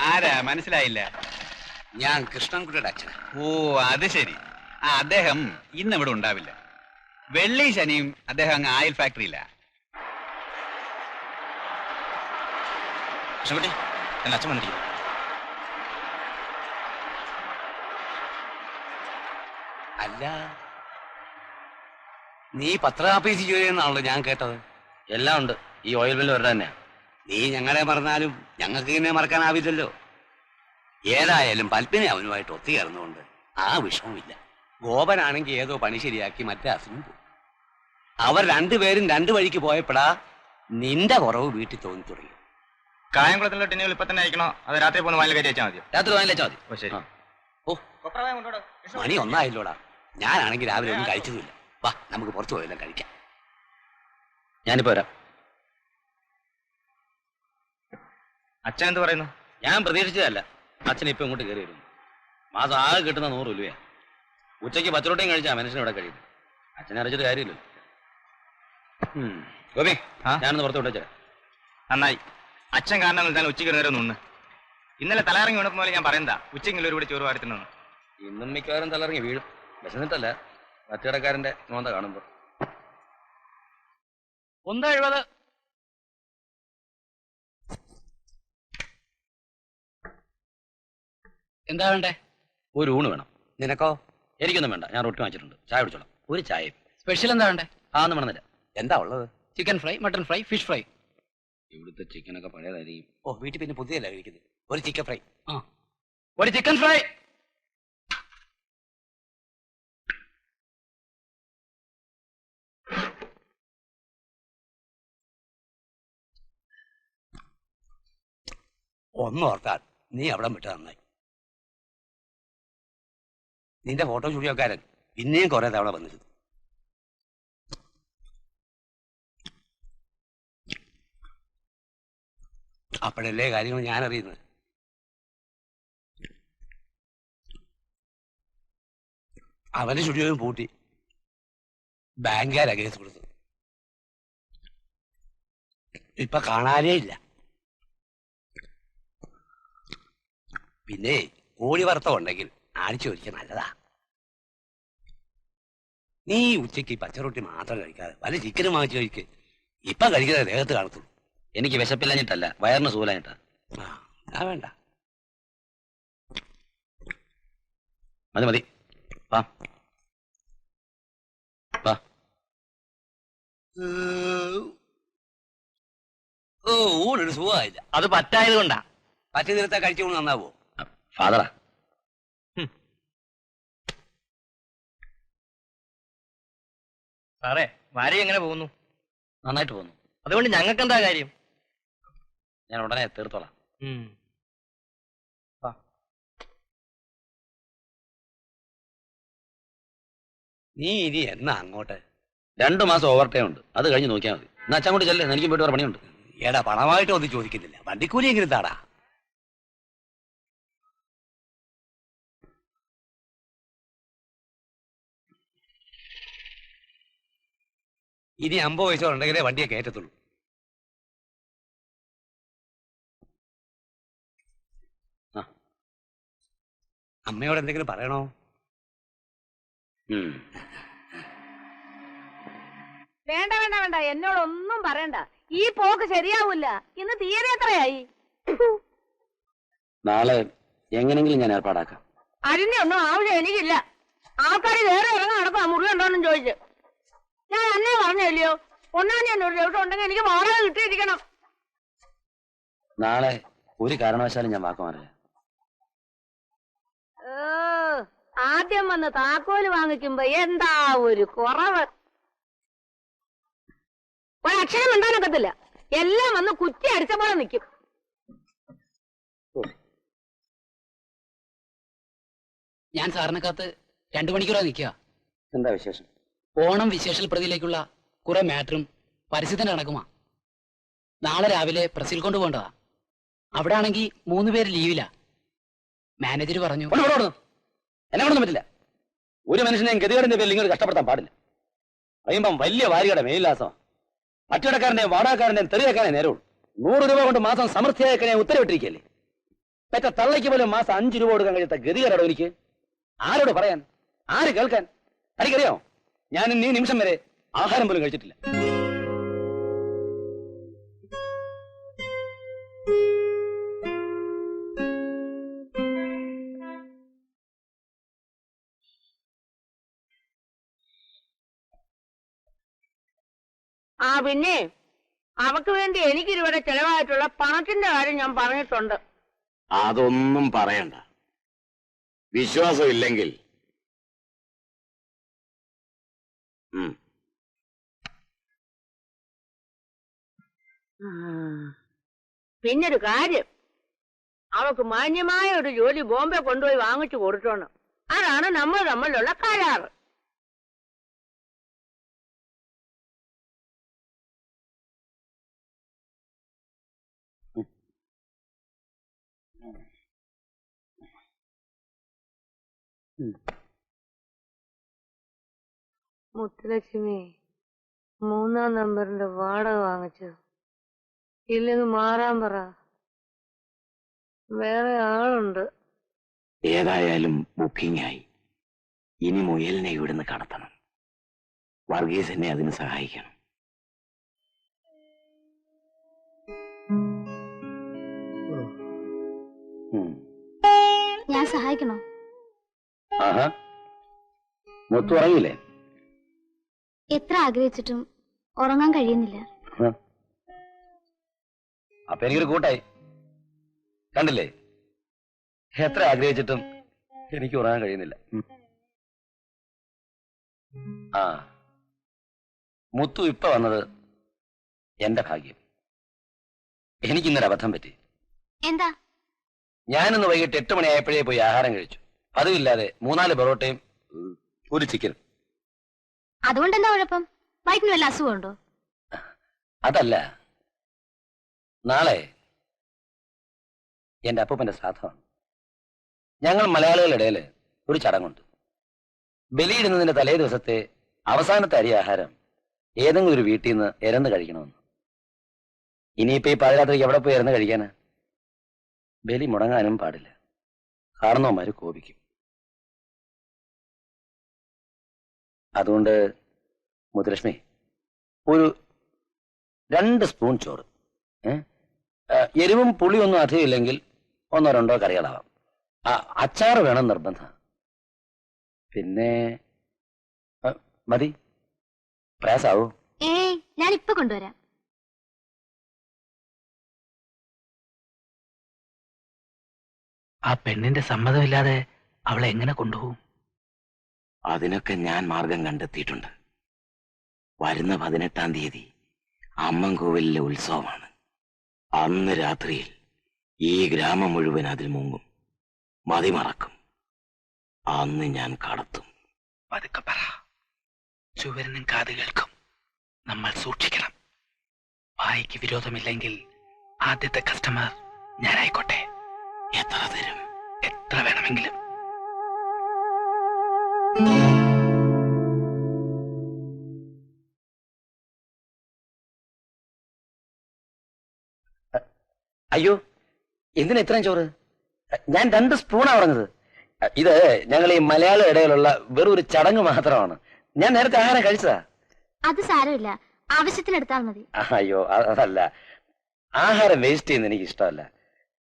ആരാ മനസ്സിലായില്ല? ഞാൻ കൃഷ്ണൻകുട്ടിയുടെ അച്ഛൻ. ഓ അത് ശരി. അദ്ദേഹം ഇന്ന് ഇവിടെ ഉണ്ടാവില്ല. വെള്ളി ശനിയും അദ്ദേഹം അങ്ങ് ആയിൽ ഫാക്ടറിയില്ല. കൃഷ്ണൻകുട്ടി എന്നെ അച്ഛൻ വന്നിരിക്കും. അല്ല, നീ പത്രാഫീസിൽ ജോലി ചെയ്യുന്നാണല്ലോ ഞാൻ കേട്ടത്. എല്ലാം ഉണ്ട്. ഈ ഓയിൽ ബില്ല് വരുടെ തന്നെയാ. നീ ഞങ്ങളെ മറന്നാലും ഞങ്ങൾക്ക് ഇങ്ങനെ മറക്കാനാവില്ലല്ലോ. ഏതായാലും പൽപ്പിനെ അവനുമായിട്ട് ഒത്തുചേർന്നുകൊണ്ട് ആ വിഷമമില്ല. ഗോപനാണെങ്കിൽ ഏതോ പണി ശരിയാക്കി മറ്റേ അസുഖം പോകും. അവർ രണ്ടുപേരും രണ്ടു വഴിക്ക് പോയപ്പോഴാ നിന്റെ കുറവ് വീട്ടിൽ തോന്നി തുടങ്ങി. കായംകുളത്തിലുള്ള ടിന്നുകൾ ഇപ്പൊ തന്നെ അയക്കണോ? അത് രാത്രി പോകുന്ന വാനിൽ കയറ്റി വെച്ചാൽ മതിയോ? രാത്രി വാനിൽ വെച്ചാൽ മതി. ഓ ശരി. ഓ മണി ഒന്നായില്ലോടാ. ഞാനാണെങ്കിൽ രാവിലെ ഒന്നും കഴിച്ചതുമില്ല. വാ നമുക്ക് പുറത്തു പോയെല്ലാം കഴിക്കാം. ഞാനിപ്പോ വരാം. അച്ഛൻ എന്ത് പറയുന്നു? ഞാൻ പ്രതീക്ഷിച്ചതല്ല. അച്ഛൻ ഇപ്പൊ ഇങ്ങോട്ട് കയറി വരുന്നു. മാസം ആകെ കിട്ടുന്ന 100 രൂപയാ. ഉച്ചയ്ക്ക് പച്ചറോട്ടയും കഴിച്ചാ മനുഷ്യൻ ഇവിടെ കഴിയുന്നു. അച്ഛനെ അറിയിച്ചിട്ട് കാര്യമില്ലല്ലോ. ഗോപി, ഞാനൊന്ന് പുറത്ത് വിട്ടു. നന്നായി. അച്ഛൻ കാരണം ഞാൻ ഉച്ചയ്ക്ക് നേരം നിന്ന്. ഇന്നലെ തലയിറങ്ങി വീണപ്പോ പോലെ ഞാൻ പറയുന്നതാ ഉച്ചയ്ക്ക് ഒരുപാട് ചോറ് വാരത്തിനൊന്ന്. ഇന്നും മിക്കവാറും തലയിറങ്ങി വീഴും. വിശന്നിട്ടല്ല, കച്ചവടക്കാരന്റെ നോന്ത കാണുമ്പോ. 1.70. എന്താ വേണ്ടേ? ഒരു ഊണ് വേണം. നിനക്കോ? എനിക്കൊന്നും വേണ്ട. ഞാൻ റൊട്ടി വാങ്ങിച്ചിട്ടുണ്ട്. ചായ കുടിച്ചോളാം. ഒരു ചായ. സ്പെഷ്യൽ എന്താ വേണ്ടേ? ഒന്നും വേണമെന്നില്ല. എന്താ ഉള്ളത്? Chicken fry, mutton fry, fish fry. ഇവിടുത്തെ ചിക്കനൊക്കെ പഴയതായിരിക്കും. ഓ വീട്ടിൽ പിന്നെ പുതിയല്ല കഴിക്കുന്നത്. ഒരു ചിക്കൻ ഫ്രൈ. ഒരു ചിക്കൻ ഫ്രൈ. ഒന്നോർത്താൽ നീ അവിടെ വിട്ട് നന്നായി. നിന്റെ ഫോട്ടോ സ്റ്റുഡിയോക്കാരൻ പിന്നെയും കുറെ തവണ വന്നിരുന്നു. അപ്പോഴല്ലേ കാര്യങ്ങൾ ഞാൻ അറിയുന്നത്. അവന്റെ സ്റ്റുഡിയോയും പൂട്ടി. ബാങ്കുകാരാ കേസ് കൊടുത്തത്. ഇപ്പൊ കാണാനേ ഇല്ല. പിന്നെ കോഴി വറുത്തം ഉണ്ടെങ്കിൽ ആഴ്ച ഒരിക്കൽ നല്ലതാ. നീ ഉച്ചയ്ക്ക് പച്ചറൊട്ടി മാത്രം കഴിക്കാതെ വല്ല ചിക്കനും വാങ്ങിച്ചു കഴിക്ക്. ഇപ്പൊ കഴിക്കുന്നത് ദേഹത്ത് കാണത്തുള്ളൂ. എനിക്ക് വിശപ്പില്ലാഞ്ഞിട്ടല്ല, വയറിന് സൂലാഞ്ഞിട്ടാ. ആ വേണ്ട, മതി മതി. വാ വാ. ഓ ഊണൊരു സുഖമായില്ല. അത് പറ്റായത് കൊണ്ടാ. പറ്റി നിരത്താ കഴിച്ചുകൊണ്ട് നന്നാവോ? ഫാദറാ. സാറേ, ഭാര്യ എങ്ങനെ പോകുന്നു? നന്നായിട്ട് പോകുന്നു. അതുകൊണ്ട് ഞങ്ങൾക്ക് എന്താ കാര്യം? ഞാൻ ഉടനെ തീർത്തോളാം. നീ ഇനി എന്നാ അങ്ങോട്ട്? 2 മാസം ഓവർ ടൈം ഉണ്ട്. അത് കഴിഞ്ഞ് നോക്കിയാൽ മതി. എന്നാ അച്ഛൻ കൂടി ചെല്ലേ, എനിക്കും പോയിട്ട് വേറെ പണിയുണ്ട്. ഏടാ പണമായിട്ട് ഒന്നും ചോദിക്കുന്നില്ല. വണ്ടിക്കൂലി എങ്കിലും താടാ. ഇനി 50 പൈസ ഉണ്ടെങ്കിലേ വണ്ടിയെ കയറ്റത്തുള്ളൂ. അമ്മയോട് എന്തെങ്കിലും പറയണോ? വേണ്ട വേണ്ട വേണ്ട, എന്നോടൊന്നും പറയണ്ട. ഈ പോക്ക് ശരിയാവൂല. ഇന്ന് തീയതി എത്രയായി? നാളെ എങ്ങനെങ്കിലും ഞാൻ ഏർപ്പാടാക്കാം. അതിന്റെ ഒന്നും ആവശ്യം എനിക്കില്ല. ആൾക്കാർ വേറെ ഇറങ്ങി നടക്കും. മുറി ഉണ്ടോന്നും ചോദിച്ചു. ഞാൻ അന്നേ പറഞ്ഞല്ലോ, 1-ാം തീയതി ഒരു ദിവസം ഉണ്ടെങ്കിൽ എനിക്ക് വാടക കിട്ടിയിരിക്കണം. നാളെ ഒരു കാരണവശാലും ഞാൻ വാക്ക് മാറില്ല. ആദ്യം വന്ന് താക്കോല് വാങ്ങിക്കുമ്പോ എന്താ ഒരു കുറവ്. ഒരക്ഷരം മിണ്ടാനൊക്കത്തില്ല. എല്ലാം വന്ന് കുറ്റി അടിച്ച പോലെ നിൽക്കും. ഞാൻ സാറിനെ കാത്ത് 2 മണിക്കൂറാ നിൽക്കുക. എന്താ വിശേഷം? ഓണം വിശേഷൽ പ്രതിയിലേക്കുള്ള കുറെ മാറ്ററും പരസ്യത്തിന് നടക്കുമാ. നാളെ രാവിലെ പ്രസിൽ കൊണ്ടുപോകേണ്ടതാ. അവിടെ ആണെങ്കിൽ 3 പേര് ലീവില്ല. മാനേജർ പറഞ്ഞു എന്നെ കൊണ്ടൊന്നും പറ്റില്ല. ഒരു മനുഷ്യനെ ഗതികേടിന്റെ പേരിൽ ഇങ്ങനെ കഷ്ടപ്പെടുത്താൻ പാടില്ല. പറയുമ്പം വലിയ വാരികയുടെ മേൽലാസമാണ്. കച്ചവടക്കാരന്റെയും വാടകക്കാരന്റെയും തെറിയേക്കാനേ നേരമുള്ളൂ. 100 രൂപ കൊണ്ട് മാസം സമൃദ്ധിയാക്കാൻ ഉത്തരവിട്ടിരിക്കല്ലേ. പെറ്റ തള്ളയ്ക്ക് പോലും മാസം 5 രൂപ കൊടുക്കാൻ കഴിയാത്ത ഗതികേടാടോ എനിക്ക്. ആരോട് പറയാൻ, ആര് കേൾക്കാൻ? എനിക്കറിയാമോ, ഞാൻ ഇന്ന് ഈ നിമിഷം വരെ ആഹാരം പോലും കഴിച്ചിട്ടില്ല. ആ പിന്നെ അവക്ക് വേണ്ടി എനിക്ക് ഇതുവരെ ചെലവായിട്ടുള്ള പണത്തിന്റെ കാര്യം ഞാൻ പറഞ്ഞിട്ടുണ്ട്. അതൊന്നും പറയണ്ട. വിശ്വാസം ഇല്ലെങ്കിൽ പിന്നൊരു കാര്യം, അവക്ക് മാന്യമായ ഒരു ജോലി ബോംബെ കൊണ്ടുപോയി വാങ്ങിച്ചു കൊടുത്തോണം. അതാണ് നമ്മൾ തമ്മിലുള്ള കരാറ്. മുത്തുലക്ഷ്മി 3-ാം നമ്പറിന്റെ വാടക വാങ്ങിച്ചു. ഇല്ലെങ്കിൽ മാറാൻ പറ, വേറെ ആളുണ്ട്. ഏതായാലും ബുക്കിംഗ് ആയി. ഇനി മുയലിനെ ഇവിടുന്ന് കടത്തണം. വർഗീസ് എന്നെ അതിന് സഹായിക്കണം. ഞാൻ സഹായിക്കണോ? ആഹാ, മുത്തു ഉറങ്ങിയില്ലേ? എത്ര ആഗ്രഹിച്ചിട്ടും ഉറങ്ങാൻ കഴിയുന്നില്ല. അപ്പൊ എനിക്കൊരു കൂട്ടായി. കണ്ടില്ലേ, എത്ര ആഗ്രഹിച്ചിട്ടും എനിക്ക് ഉറങ്ങാൻ കഴിയുന്നില്ല. ആ, മുത്തു ഇപ്പൊ വന്നത് എന്റെ ഭാഗ്യം. എനിക്കിന്നൊരു അബദ്ധം പറ്റി. എന്താ? ഞാനിന്ന് വൈകിട്ട് 8 മണിയായപ്പോഴേ പോയി ആഹാരം കഴിച്ചു. പതിവില്ലാതെ 3-4 പൊറോട്ടയും ഒരു ചിക്കനും. അതുകൊണ്ടെന്താ കുഴപ്പം? വയറ്റിന് വല്ല അസുഖമുണ്ടോ? അതല്ല, നാളെ എന്റെ അപ്പൂപ്പന്റെ ശ്രാദ്ധമാണ്. ഞങ്ങൾ മലയാളികളുടെ ഇടയിൽ ഒരു ചടങ്ങുണ്ട്. ബലിയിടുന്നതിന്റെ തലേ ദിവസത്തെ അവസാനത്തെ അരി ആഹാരം ഏതെങ്കിലും ഒരു വീട്ടിൽ നിന്ന് ഇരന്ന് കഴിക്കണമെന്ന്. ഇനിയിപ്പോ ഈ പാതിരാത്രിക്ക് എവിടെ പോയി ഇരന്ന് കഴിക്കാനാ? ബലി മുടങ്ങാനും പാടില്ല. കാരണവന്മാര് കോപിക്കും. അതുകൊണ്ട് മുത്തുലക്ഷ്മി, ഒരു 2 സ്പൂൺ ചോറ്, എരിവും പുളിയൊന്നും അധികം ഇല്ലെങ്കിൽ 1-2 കറികളാവാം. അച്ചാറ് വേണം നിർബന്ധം. പിന്നെ മതി. പ്രയാസാവൂ? ഏയ്, ഞാൻ ഇപ്പൊ കൊണ്ടുവരാം. ആ പെണ്ണിന്റെ സമ്മതമില്ലാതെ അവളെ എങ്ങനെ കൊണ്ടുപോകും? അതിനൊക്കെ ഞാൻ മാർഗം കണ്ടെത്തിയിട്ടുണ്ട്. വരുന്ന 18-ാം തീയതി അമ്മൻകോവിലിലെ ഉത്സവമാണ്. അന്ന് രാത്രിയിൽ ഈ ഗ്രാമം മുഴുവൻ അതിൽ മുങ്ങും, മതിമറക്കും. അന്ന് ഞാൻ കടത്തും. പതുക്കെ പറ, ചുവരനും കാത് കേൾക്കും. നമ്മൾ സൂക്ഷിക്കണം. വായിക്ക് വിരോധമില്ലെങ്കിൽ ആദ്യത്തെ കസ്റ്റമർ ഞാനായിക്കോട്ടെ. എത്ര തരും? എത്ര വേണമെങ്കിലും. അയ്യോ, എന്തിനാ ഇത്രയും ചോറ്? ഞാൻ 2 സ്പൂണാ പറഞ്ഞത്. ഇത് ഞങ്ങൾ ഈ മലയാള ഇടയിലുള്ള വെറും ഒരു ചടങ്ങ് മാത്രമാണ്. ഞാൻ നേരത്തെ ആഹാരം കഴിച്ചതാ. അത് സാരമില്ല, ആവശ്യത്തിനെടുത്താൽ മതി. അയ്യോ, അതല്ല, ആഹാരം വേസ്റ്റ് ചെയ്യുന്ന എനിക്ക് ഇഷ്ടമല്ല.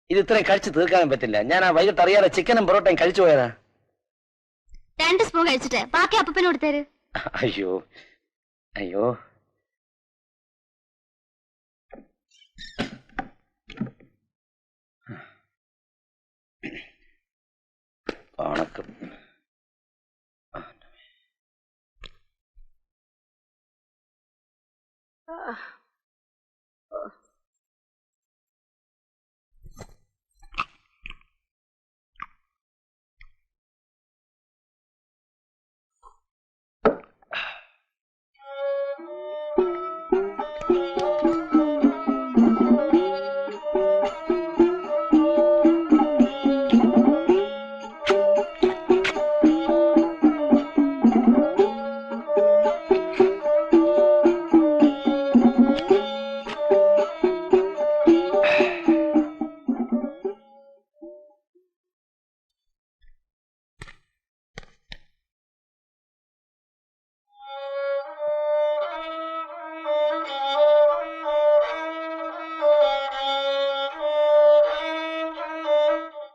ഇത് ഇത്രയും കഴിച്ച് തീർക്കാനും പറ്റില്ല. ഞാൻ ആ വൈകിട്ട് അറിയാതെ ചിക്കനും പൊറോട്ടയും കഴിച്ചു പോയതാ. 2 സ്പൂൺ കഴിച്ചിട്ട് ബാക്കി അപ്പൂപ്പന് കൊടുത്തേര്. അയ്യോ അയ്യോ, പണക്കം.